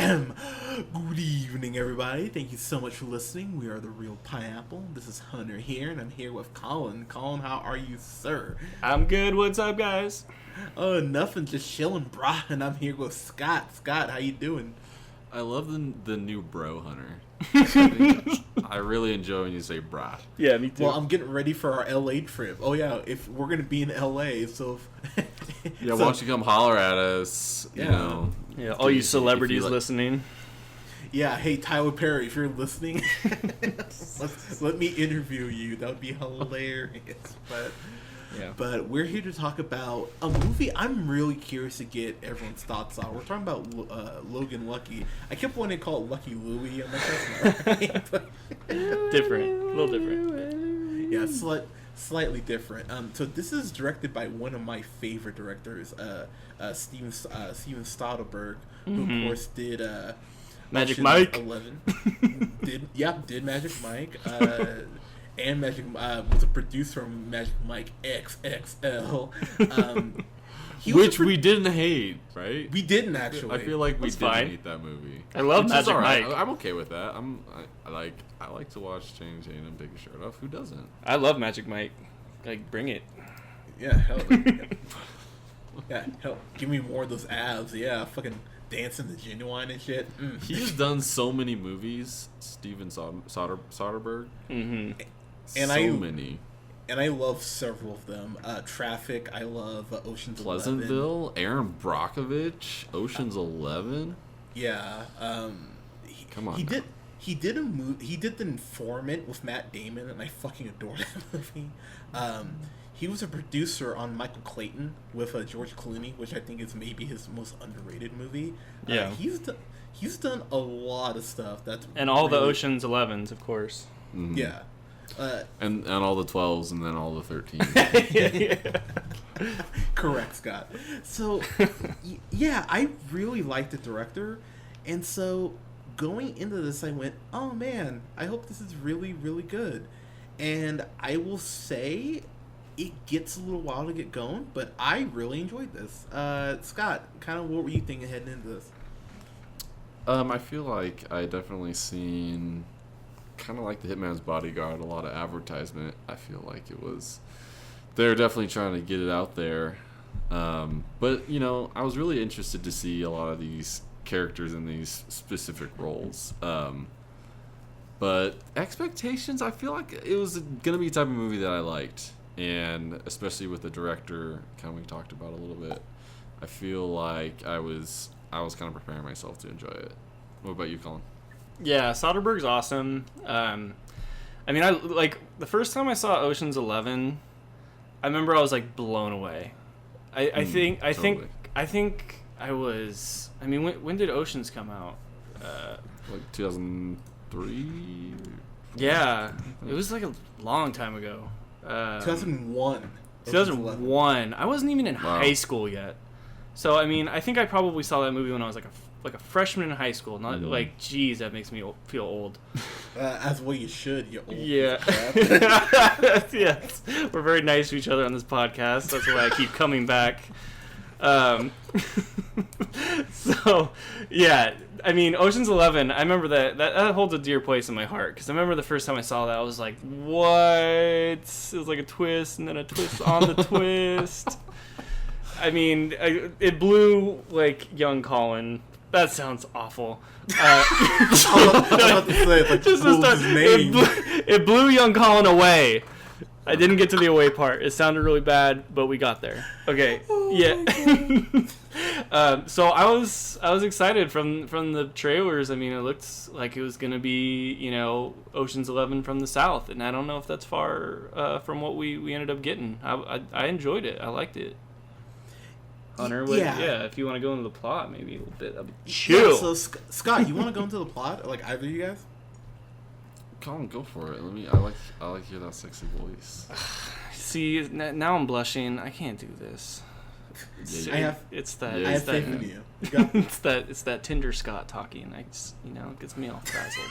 Good evening, everybody. Thank you so much for listening. We are the Real Pineapple. This is Hunter here, and I'm here with Colin. Colin, how are you, sir? I'm good. What's up, guys? Oh, nothing. Just chilling, brah. And I'm here with Scott. Scott, how you doing? I love the new bro Hunter. I really enjoy when you say brah. Yeah, me too. Well, I'm getting ready for our LA trip. Oh yeah, if we're gonna be in LA, so Yeah, why don't you come holler at us? You know. Yeah, all you celebrities listening. Yeah, hey Tyler Perry, if you're listening, let me interview you. That would be hilarious. But we're here to talk about a movie I'm really curious to get everyone's thoughts on. We're talking about Logan Lucky. I kept wanting to call it Lucky Louie. I'm like, that's not right. Different. A little different. Yeah, slightly different. So this is directed by one of my favorite directors, Steven Soderbergh, who of course did Magic Ocean's Mike. 11. did Magic Mike. And was a producer on Magic Mike XXL. Which we didn't hate, right? We didn't actually. I feel like we didn't fine. hate that movie. I love Which Magic is right. Mike. I'm okay with that. I like to watch Channing Tatum take his shirt off. Who doesn't? I love Magic Mike. Like, bring it. Yeah, hell. Yeah, hell. Give me more of those abs. Yeah, fucking dancing the Genuine and shit. He's done so many movies. Steven Soderbergh. Mm-hmm. Many. And I love several of them. Traffic. I love Ocean's 11. Pleasantville. Aaron Brockovich. Ocean's 11. Yeah. Come on. He did a movie. He did The Informant with Matt Damon, and I fucking adore that movie. He was a producer on Michael Clayton with George Clooney, which I think is maybe his most underrated movie. Yeah. He's done a lot of stuff. And all the Ocean's 11s, of course. Mm-hmm. Yeah. And all the 12s and then all the 13s. Correct, Scott. So, yeah, I really like the director. And so, going into this, I went, oh man, I hope this is really, really good. And I will say, it gets a little while to get going, but I really enjoyed this. Scott, kind of what were you thinking heading into this? I feel like I definitely seen... kind of like The Hitman's Bodyguard, a lot of advertisement. I feel like they're definitely trying to get it out there. But, I was really interested to see a lot of these characters in these specific roles. But expectations, I feel like it was going to be a type of movie that I liked. And especially with the director, kind of we talked about a little bit, I feel like I was kind of preparing myself to enjoy it. What about you, Colin? Yeah, Soderbergh's awesome. I mean, I like the first time I saw Ocean's 11. I remember I was like blown away. I think I was. I mean, when did Oceans come out? Like 2003. Yeah, it was like a long time ago. 2001. 2001. I wasn't even in high school yet. So I mean, I think I probably saw that movie when I was like a freshman in high school. Not like, geez, that makes me feel old. As well you should. You're old. Yeah. Yes. We're very nice to each other on this podcast. That's why I keep coming back. So, yeah. I mean, Ocean's 11, I remember that holds a dear place in my heart. Because I remember the first time I saw that, I was like, what? It was like a twist and then a twist on the twist. I mean, it blew, like, young Colin. That sounds awful. I was about to say, like, just to start, his name. It blew young Colin away. I didn't get to the away part. It sounded really bad, but we got there. Okay, yeah. So I was excited from the trailers. I mean, it looked like it was gonna be, Ocean's 11 from the South, and I don't know if that's far from what we ended up getting. I enjoyed it. I liked it. Hunter, if you want to go into the plot, maybe a little bit. Chill. Yeah, so Scott, you want to go into the plot, like either of you guys? Colin, go for it. I like hear that sexy voice. See, now I'm blushing. I can't do this. I have faith in you. It's that Tinder Scott talking. I just, it gets me all frazzled.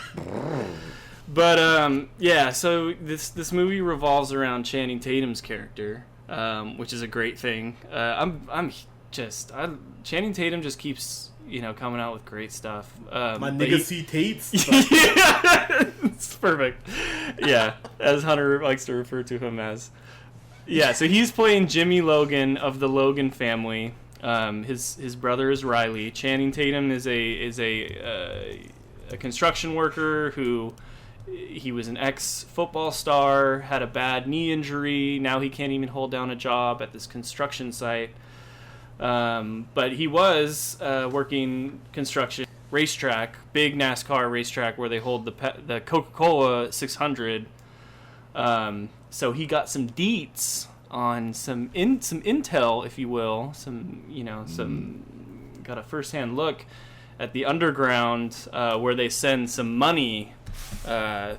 But yeah. So this movie revolves around Channing Tatum's character, which is a great thing. Channing Tatum just keeps coming out with great stuff. My nigga C. Tates. Yeah, it's perfect. Yeah, as Hunter likes to refer to him as. Yeah, so he's playing Jimmy Logan of the Logan family. His brother is Riley. Channing Tatum is a construction worker who he was an ex-football star, had a bad knee injury. Now he can't even hold down a job at this construction site. But he was working construction racetrack, big NASCAR racetrack where they hold the Coca-Cola 600. So he got some deets on some intel, if you will, got a first-hand look at the underground where they send some money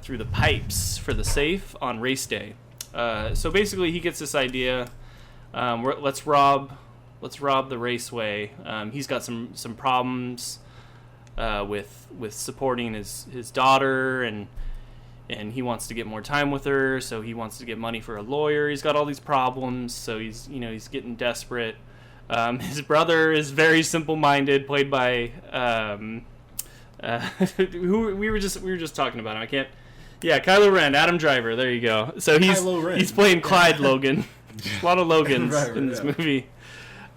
through the pipes for the safe on race day. So basically, he gets this idea: let's rob the raceway. He's got some problems with supporting his daughter, and he wants to get more time with her, so he wants to get money for a lawyer. He's got all these problems, so he's getting desperate. His brother is very simple-minded, played by who we were just talking about him. Kylo Ren, Adam Driver. There you go. So he's playing Clyde Logan. A lot of Logans in this movie.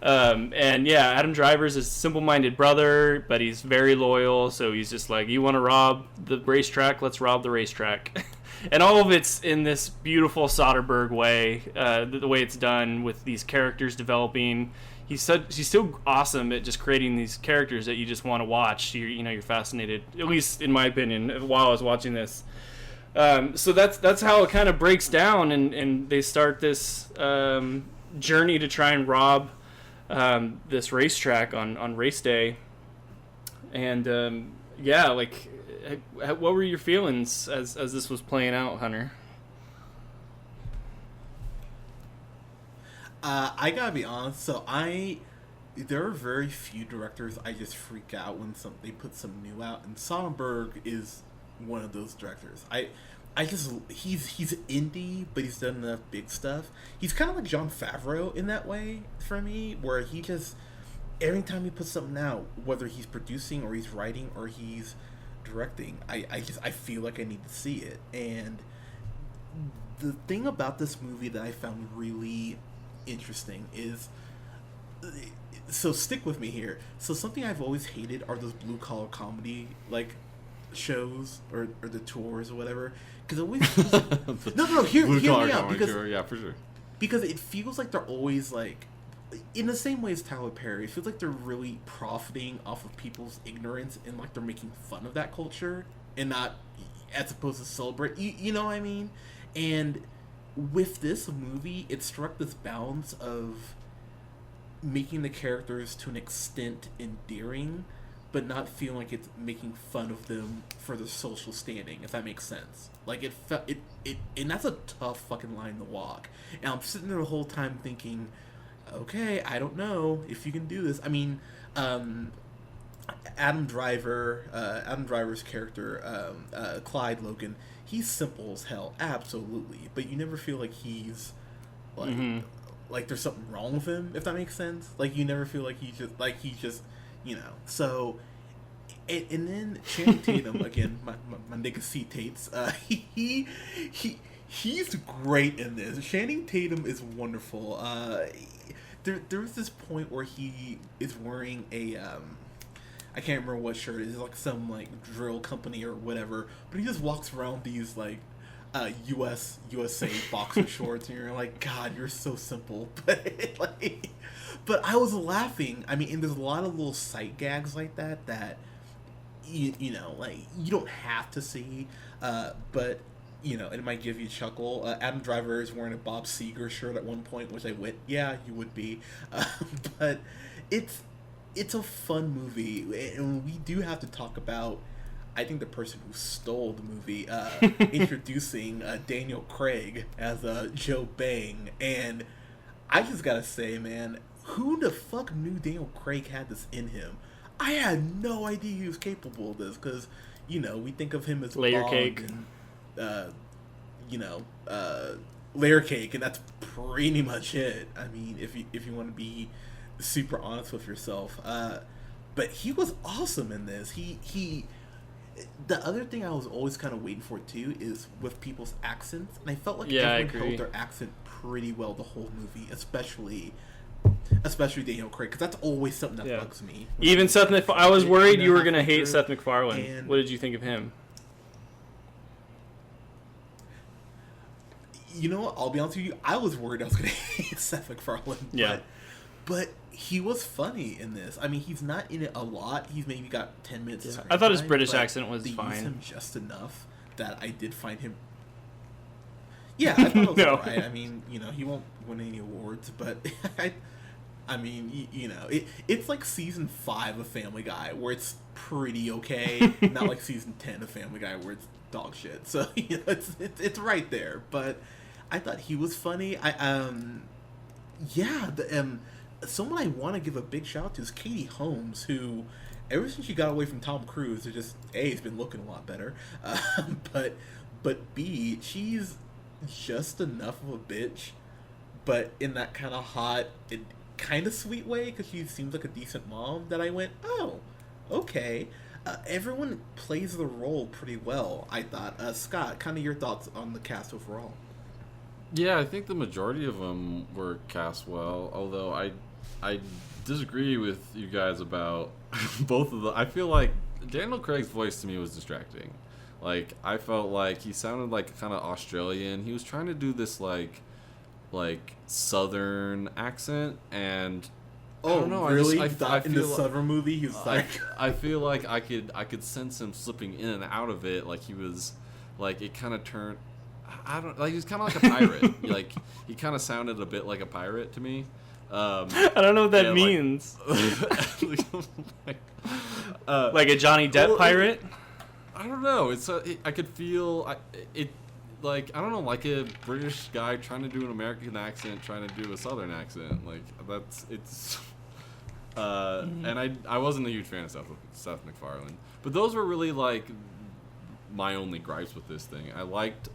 Adam Driver's a simple-minded brother, but he's very loyal. So he's just like, you want to rob the racetrack? Let's rob the racetrack. And all of it's in this beautiful Soderbergh way, the way it's done with these characters developing. He's so awesome at just creating these characters that you just want to watch. You're fascinated, at least in my opinion, while I was watching this. So that's how it kind of breaks down, and they start this journey to try and rob this racetrack on race day. And what were your feelings as this was playing out, Hunter? I gotta be honest. So there are very few directors I just freak out when they put some new out, and Soderbergh is one of those directors. He's indie, but he's done enough big stuff. He's kind of like Jon Favreau in that way for me, where he just every time he puts something out, whether he's producing or he's writing or he's directing, I feel like I need to see it. And the thing about this movie that I found really interesting is, so stick with me here. So something I've always hated are those blue collar comedy like shows or the tours or whatever, because it always feels like, hear me out, because for sure, because it feels like they're always like, in the same way as Tyler Perry, it feels like they're really profiting off of people's ignorance, and like they're making fun of that culture and not as opposed to celebrate, you know what I mean? And with this movie, it struck this balance of making the characters to an extent endearing, but not feeling like it's making fun of them for their social standing, if that makes sense. Like it and that's a tough fucking line to walk. And I'm sitting there the whole time thinking, okay, I don't know if you can do this. I mean, Adam Driver's character, Clyde Logan, he's simple as hell, absolutely, but you never feel like he's like like there's something wrong with him, if that makes sense. Like you never feel like he's just so. And then Channing Tatum again, my nigga C. Tates, he's great in this. Channing Tatum is wonderful. There's this point where he is wearing a I can't remember what shirt it is, like some like drill company or whatever, but he just walks around these like USA boxer shorts, and you're like, God, you're so simple. But I was laughing. I mean, and there's a lot of little sight gags like that you know, like you don't have to see, but it might give you a chuckle. Adam Driver is wearing a Bob Seger shirt at one point, which I went, yeah, you would be. But it's a fun movie, and we do have to talk about, I think, the person who stole the movie, introducing Daniel Craig as Joe Bang. And I just gotta say, man, who the fuck knew Daniel Craig had this in him? I had no idea he was capable of this, because, we think of him as Layer Bond Cake. And, Layer Cake, and that's pretty much it. I mean, if you want to be super honest with yourself. but he was awesome in this. He the other thing I was always kind of waiting for too is with people's accents, and I felt like everyone held their accent pretty well the whole movie, especially Daniel Craig, because that's always something that bugs me. Even Seth MacFarlane. I was worried you were gonna hate Seth MacFarlane. What did you think of him? You know what? I'll be honest with you. I was worried I was gonna hate Seth MacFarlane. Yeah. But he was funny in this. I mean, he's not in it a lot. He's maybe got 10 minutes. Yeah. I thought his British accent was fine. They used him just enough that I did find him. Yeah, I thought it was alright. I mean, he won't win any awards, but I mean, it's like season 5 of Family Guy where it's pretty okay, not like season 10 of Family Guy where it's dog shit. So it's right there. But I thought he was funny. Someone I want to give a big shout out to is Katie Holmes, who ever since she got away from Tom Cruise, he's been looking a lot better. But B, she's just enough of a bitch, but in that kind of hot, kind of sweet way, because she seems like a decent mom, that I went, oh, okay. Everyone plays the role pretty well, I thought. Scott, kind of your thoughts on the cast overall? Yeah, I think the majority of them were cast well, although I disagree with you guys about both of them. I feel like Daniel Craig's voice to me was distracting. Like, I felt like he sounded like kind of Australian. He was trying to do this like southern accent, and I don't know, really? I in the southern movie, he was like, I feel like I could sense him slipping in and out of it. Like he was, like it kind of turned. I don't like. He was kind of like a pirate. Like he kind of sounded a bit like a pirate to me. I don't know what that means. Like a Johnny Depp pirate. I don't know. I could feel it. Like, I don't know, like a British guy trying to do an American accent, trying to do a Southern accent. Like it's. And I wasn't a huge fan of Seth MacFarlane, but those were really like my only gripes with this thing. I liked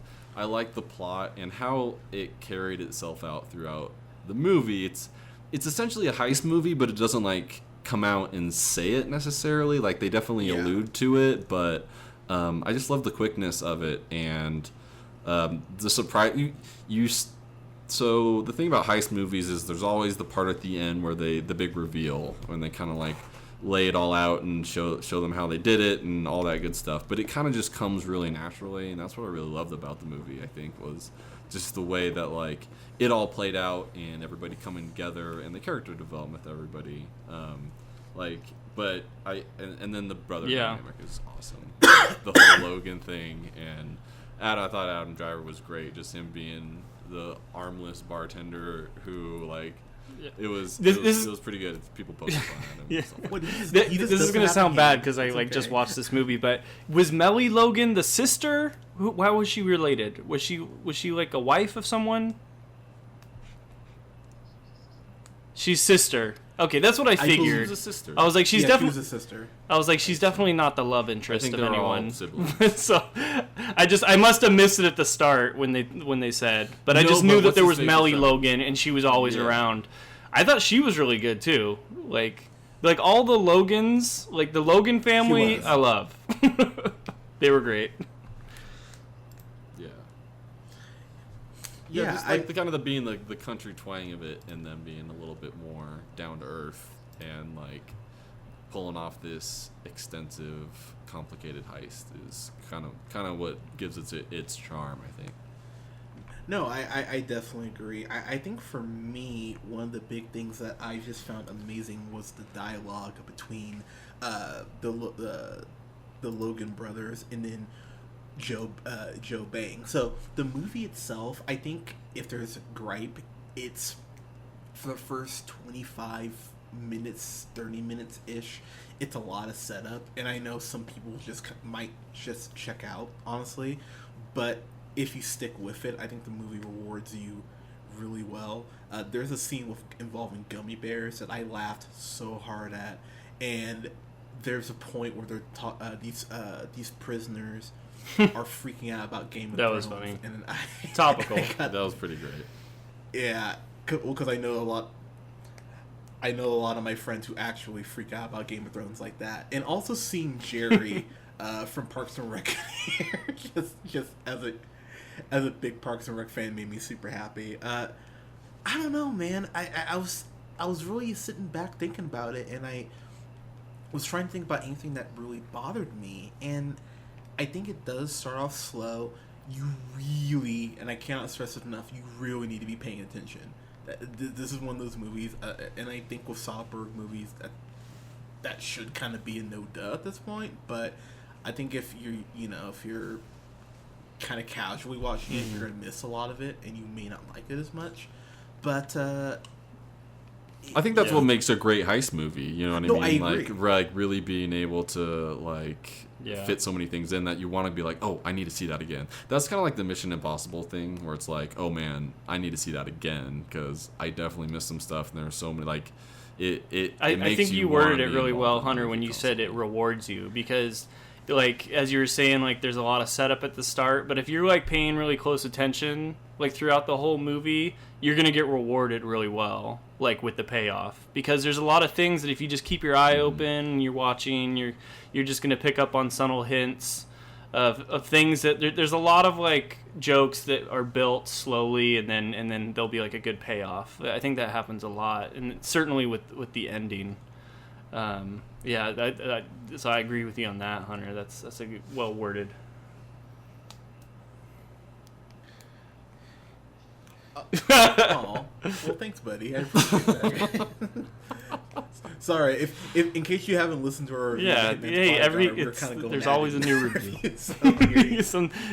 the plot and how it carried itself out throughout the movie. It's essentially a heist movie, but it doesn't like come out and say it necessarily. Like they definitely allude to it, but I just love the quickness of it and the surprise. So the thing about heist movies is there's always the part at the end where the big reveal when they kind of like lay it all out and show them how they did it and all that good stuff. But it kind of just comes really naturally, and that's what I really loved about the movie. I think was just the way that like it all played out and everybody coming together and the character development of everybody. And then the brother dynamic is awesome. The whole Logan thing, and I thought Adam Driver was great. Just him being the armless bartender who like. It was pretty good. People poking fun at him. Yeah. This is gonna sound bad because I just watched this movie, but was Melly Logan the sister? Why was she related? Was she like a wife of someone? She's sister. Okay, that's what I figured. She was a sister. I was like, she's definitely a sister. I was like, she's definitely not the love interest of anyone. So I must have missed it at the start when they said, but I just knew that there was Melly Logan and she was always around. I thought she was really good too. Like all the Logans, like the Logan family, I love. They were great. Yeah, just like the kind of the being the country twang of it, and them being a little bit more down to earth, and like pulling off this extensive, complicated heist is kind of what gives it its charm, I think. No, I definitely agree. I think for me, one of the big things that I just found amazing was the dialogue between the Logan brothers and then Joe Bang. So the movie itself, I think if there's a gripe, it's for the first 25 minutes, 30 minutes ish. It's a lot of setup, and I know some people might just check out, honestly, but if you stick with it, I think the movie rewards you really well. There's a scene involving gummy bears that I laughed so hard at, and there's a point where they're these prisoners are freaking out about Game of Thrones. That was funny. And topical. That was pretty great. Yeah, because I know a lot. I know a lot of my friends who actually freak out about Game of Thrones like that, and also seeing Jerry from Parks and Rec here, just as a big Parks and Rec fan, made me super happy. I don't know, man. I was really sitting back thinking about it, and I was trying to think about anything that really bothered me, and I think it does start off slow. You really, and I cannot stress it enough, you really need to be paying attention. This is one of those movies, and I think with Soderbergh movies, that should kind of be a no-duh at this point, but I think if you're kind of casually watching it, you're going to miss a lot of it, and you may not like it as much, but... I think that's what makes a great heist movie. You know what I mean? I agree. Like really being able to fit so many things in that you want to be like, oh, I need to see that again. That's kind of like the Mission Impossible thing, where it's like, oh man, I need to see that again because I definitely missed some stuff, and there's so many like it. I makes think you worded it really well, involved in Hunter, the when movie you said it constantly. rewards you, because like as you were saying, like there's a lot of setup at the start, but if you're like paying really close attention like throughout the whole movie, you're gonna get rewarded really well, like with the payoff, because there's a lot of things that if you just keep your eye open, you're watching, you're just gonna pick up on subtle hints of things that there's a lot of like jokes that are built slowly, and then there'll be like a good payoff. I think that happens a lot, and certainly with the ending. So I agree with you on that, Hunter. That's a well worded. Oh, well, thanks, buddy. I appreciate that. Sorry, if in case you haven't listened to our review, Yeah, hey, there's always a new review. Sometimes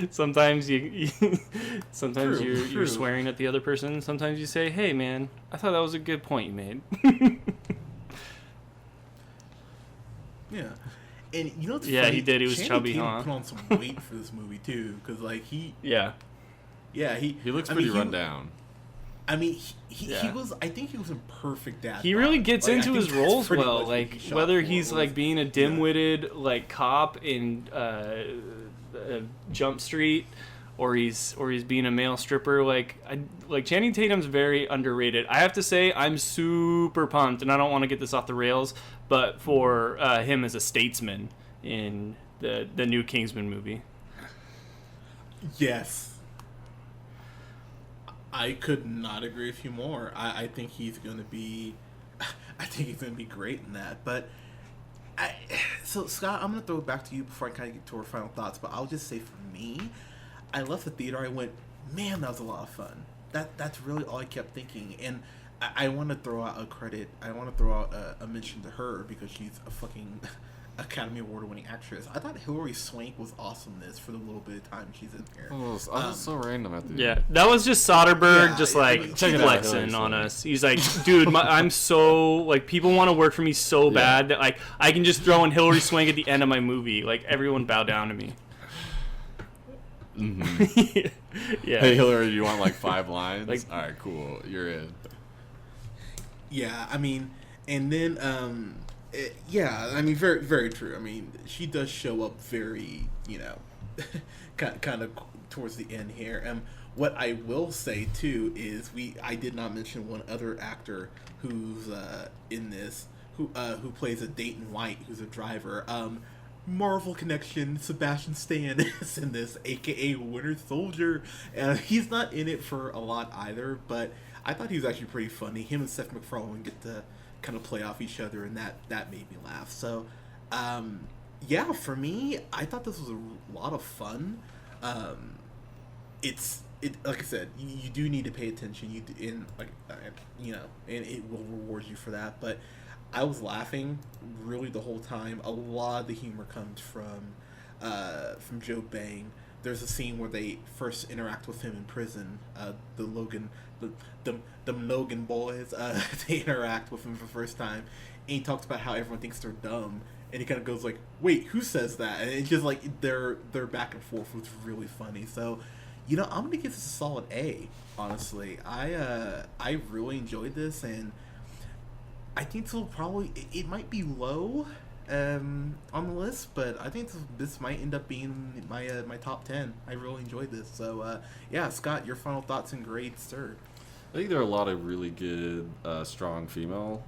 sometimes True. you're swearing at the other person. Sometimes you say, "Hey, man, I thought that was a good point you made." Yeah, and you know what's Yeah, funny? he did. He was Channing chubby, Tatum huh? put on some weight for this movie too, because like he He looks pretty run down. I mean, he Yeah. was. I think he was in perfect dad. He bod. really gets Like, I into think his that's roles pretty well, much what like he shot whether for, he's was- like being a dim-witted like cop in Jump Street, or he's being a male stripper. Like Channing Tatum's very underrated. I have to say, I'm super pumped, and I don't want to get this off the rails, but for him as a statesman in the new Kingsman movie. Yes. I could not agree with you more. I think he's going to be... I think he's going to be great in that. But, so Scott, I'm going to throw it back to you before I kind of get to our final thoughts. But I'll just say for me, I left the theater, I went, man, that was a lot of fun. That's really all I kept thinking. And I want to throw out a credit. I want to throw out a mention to her because she's a fucking Academy Award winning actress. I thought Hilary Swank was awesome in this for the little bit of time she's in here. Oh, that was so random at the end. Yeah, that was just Soderbergh, Yeah, just I like mean, check it out, flexing Hilary on Swank. us. He's like, dude, I'm so like people want to work for me so bad that like I can just throw in Hilary Swank at the end of my movie. Like everyone bow down to me. Mm-hmm. Yeah. Hey Hillary, do you want like 5 lines? Like- all right, cool, you're in. Yeah, I mean, and then, yeah, I mean, very, very true. I mean, she does show up very, kind of towards the end here. What I will say too is I did not mention one other actor who's in this who plays a Dayton White, who's a driver. Marvel connection, Sebastian Stan is in this, aka Winter Soldier. He's not in it for a lot either, but I thought he was actually pretty funny. Him and Seth MacFarlane get to kind of play off each other, and that made me laugh. So, yeah, for me, I thought this was a lot of fun. It like I said, you do need to pay attention. And it will reward you for that. But I was laughing really the whole time. A lot of the humor comes from Joe Bang. There's a scene where they first interact with him in prison. The Logan boys, they interact with him for the first time, and he talks about how everyone thinks they're dumb, and he kind of goes like, "Wait, who says that?" And it's just like their back and forth was really funny. So, I'm gonna give this a solid A. Honestly, I really enjoyed this, and I think this will probably it might be low on the list, but I think this might end up being my top 10. I really enjoyed this. So yeah, Scott, your final thoughts and grades, sir. I think there are a lot of really good, strong female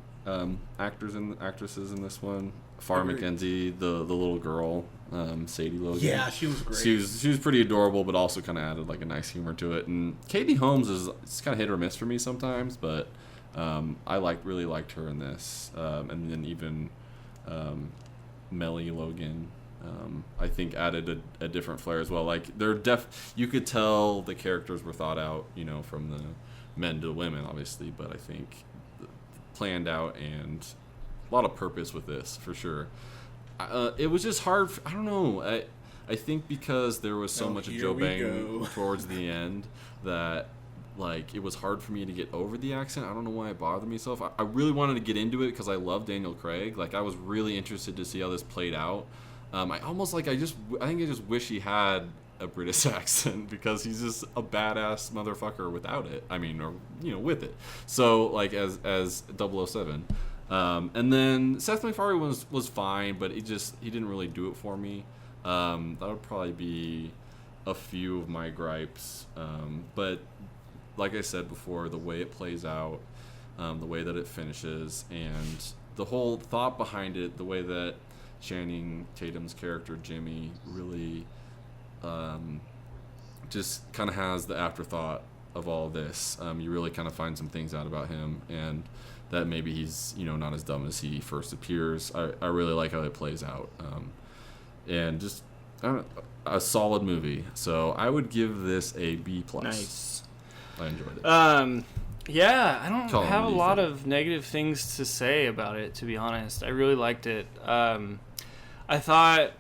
actresses in this one. Farrah Agreed. McKenzie, the little girl, Sadie Logan. Yeah, she was great. She was pretty adorable, but also kind of added like a nice humor to it. And Katie Holmes it's kind of hit or miss for me sometimes, but I really liked her in this. And then even Melly Logan, I think added a different flair as well. Like you could tell the characters were thought out, from the men to the women, obviously, but I think planned out and a lot of purpose with this for sure. It was just hard. I don't know. I think because there was so much of Joe Bang towards the end that like it was hard for me to get over the accent. I don't know why it bothered me so. I really wanted to get into it because I love Daniel Craig. Like I was really interested to see how this played out. I think I just wish he had a British accent because he's just a badass motherfucker without it. I mean, or with it. So like as 007. And then Seth MacFarlane was fine, but he didn't really do it for me. That would probably be a few of my gripes. But like I said before, the way it plays out, the way that it finishes, and the whole thought behind it, the way that Channing Tatum's character Jimmy really just kind of has the afterthought of all of this. You really kind of find some things out about him, and that maybe he's not as dumb as he first appears. I really like how it plays out, and just a solid movie. So I would give this a B+. Nice. I enjoyed it. Yeah, I don't Colin, have what a do you lot think? of negative things to say about it, to be honest. I really liked it. I thought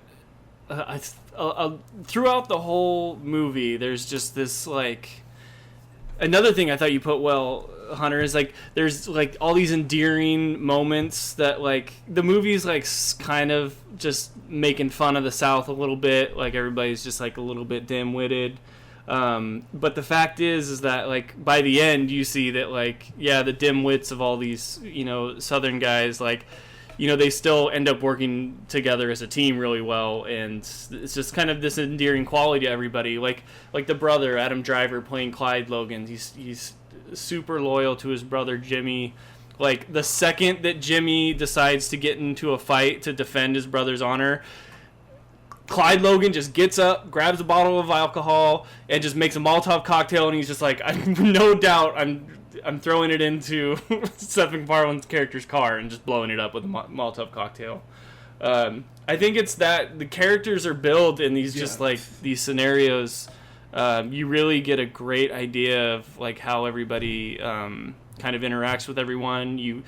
throughout the whole movie, there's just this like. Another thing I thought you put well, Hunter, is like there's like all these endearing moments that like the movie's like kind of just making fun of the South a little bit, like everybody's just like a little bit dim-witted. But the fact is that like by the end you see that like the dim-wits of all these Southern guys like they still end up working together as a team really well, and it's just kind of this endearing quality to everybody. Like the brother, Adam Driver, playing Clyde Logan. He's super loyal to his brother Jimmy. Like the second that Jimmy decides to get into a fight to defend his brother's honor, Clyde Logan just gets up, grabs a bottle of alcohol, and just makes a Molotov cocktail, and he's just like, no doubt, I'm throwing it into Seth MacFarlane's character's car and just blowing it up with a Molotov cocktail. I think it's that the characters are built in these just like these scenarios. You really get a great idea of like how everybody kind of interacts with everyone.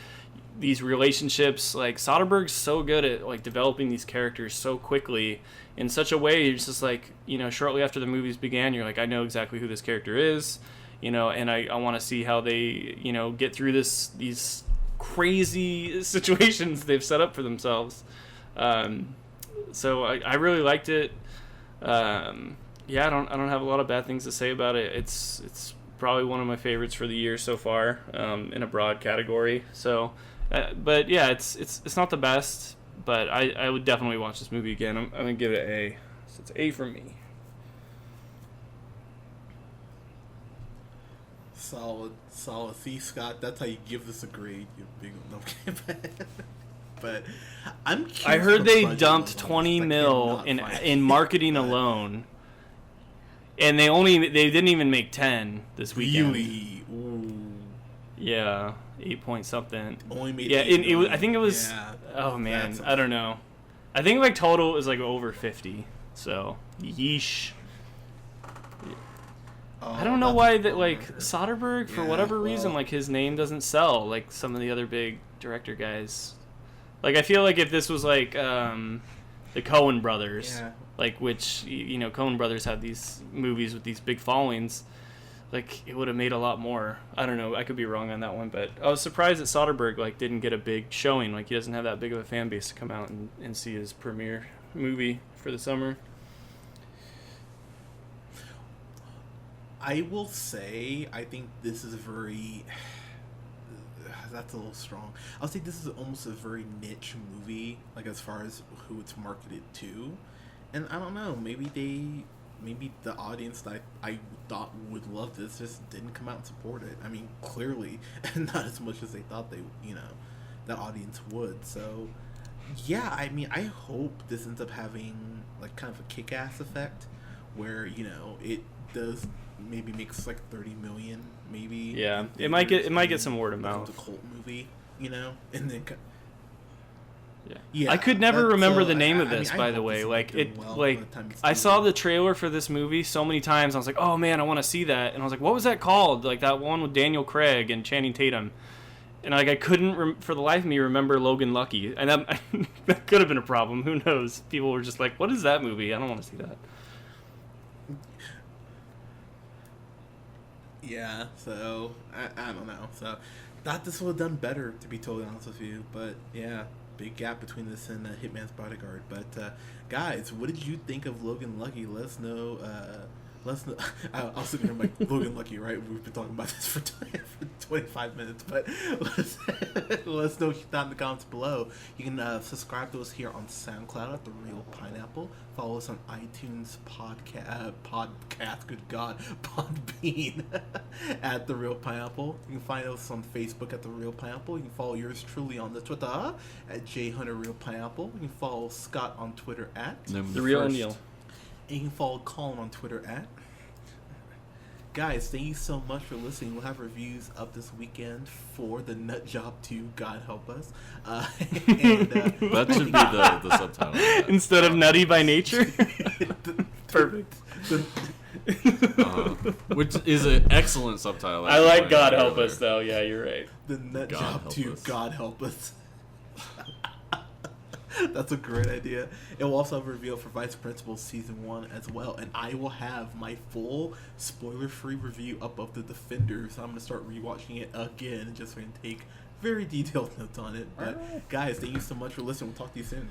These relationships, like Soderbergh's so good at like developing these characters so quickly in such a way. It's just like shortly after the movies began, you're like, I know exactly who this character is. And I want to see how they, get through these crazy situations they've set up for themselves. So I really liked it. I don't have a lot of bad things to say about it. It's probably one of my favorites for the year so far, in a broad category. So, but yeah, it's not the best, but I would definitely watch this movie again. I'm gonna give it an A. So it's A from me. Solid. See, Scott, that's how you give this a grade. You big no. But I'm curious. I heard what they budget dumped was on 20 this. I mil cannot find in it. marketing alone, and they didn't even make 10 this weekend. Really? Ooh. Yeah, 8 point something. Only made Yeah, 8 million. I think it was. Yeah. Oh man, That's I don't know. I think like total is like over 50. So yeesh. Oh, I don't know that's why a that like bummer. Soderbergh for Yeah, whatever reason well. like his name doesn't sell like some of the other big director guys. Like I feel like if this was like the Coen brothers, Yeah. like which Coen brothers had these movies with these big followings, like it would have made a lot more. I don't know, I could be wrong on that one, but I was surprised that Soderbergh like didn't get a big showing. Like he doesn't have that big of a fan base to come out and see his premiere movie for the summer. I will say, I think this is very. That's a little strong. I'll say this is almost a very niche movie, like as far as who it's marketed to, and I don't know. Maybe the audience that I thought would love this just didn't come out and support it. I mean, clearly, not as much as they thought they the audience would. So yeah, I mean, I hope this ends up having like kind of a kick-ass effect where, you know, it does maybe makes like 30 million, maybe. Yeah, it might get some word of mouth. It's a cult movie, you know, and then. Yeah, I could never remember the name of I this, mean, by the way. Like it, well like by the time it's I done. saw the trailer for this movie so many times. I was like, oh man, I want to see that. And I was like, what was that called? Like that one with Daniel Craig and Channing Tatum. And like I couldn't for the life of me remember Logan Lucky, and that that could have been a problem. Who knows? People were just like, what is that movie? I don't want to see that. Yeah, so I don't know. So thought this would have done better, to be totally honest with you. But yeah, big gap between this and Hitman's Bodyguard. But guys, what did you think of Logan Lucky? Let us know. Let us know. I was sitting here like Logan Lucky, right? We've been talking about this for 25 minutes, but let us know what you thought in the comments below. You can subscribe to us here on SoundCloud at The Real Pineapple. Follow us on iTunes podcast. Good God, Podbean at The Real Pineapple. You can find us on Facebook at The Real Pineapple. You can follow yours truly on the Twitter at JHunterRealPineapple. You can follow Scott on Twitter at The Real Neil. And you can follow Colin on Twitter at. Guys, thank you so much for listening. We'll have reviews up this weekend for the Nut Job 2, God help us. That should be the subtitle. Instead of Nutty by Nature? Perfect. Which is an excellent subtitle. I like God help us, though. Yeah, you're right. The Nut God Job help 2, us. God help us. That's a great idea. It will also have a reveal for Vice Principal Season 1 as well. And I will have my full spoiler-free review up of The Defenders. I'm going to start rewatching it again just so I can take very detailed notes on it. But guys, thank you so much for listening. We'll talk to you soon.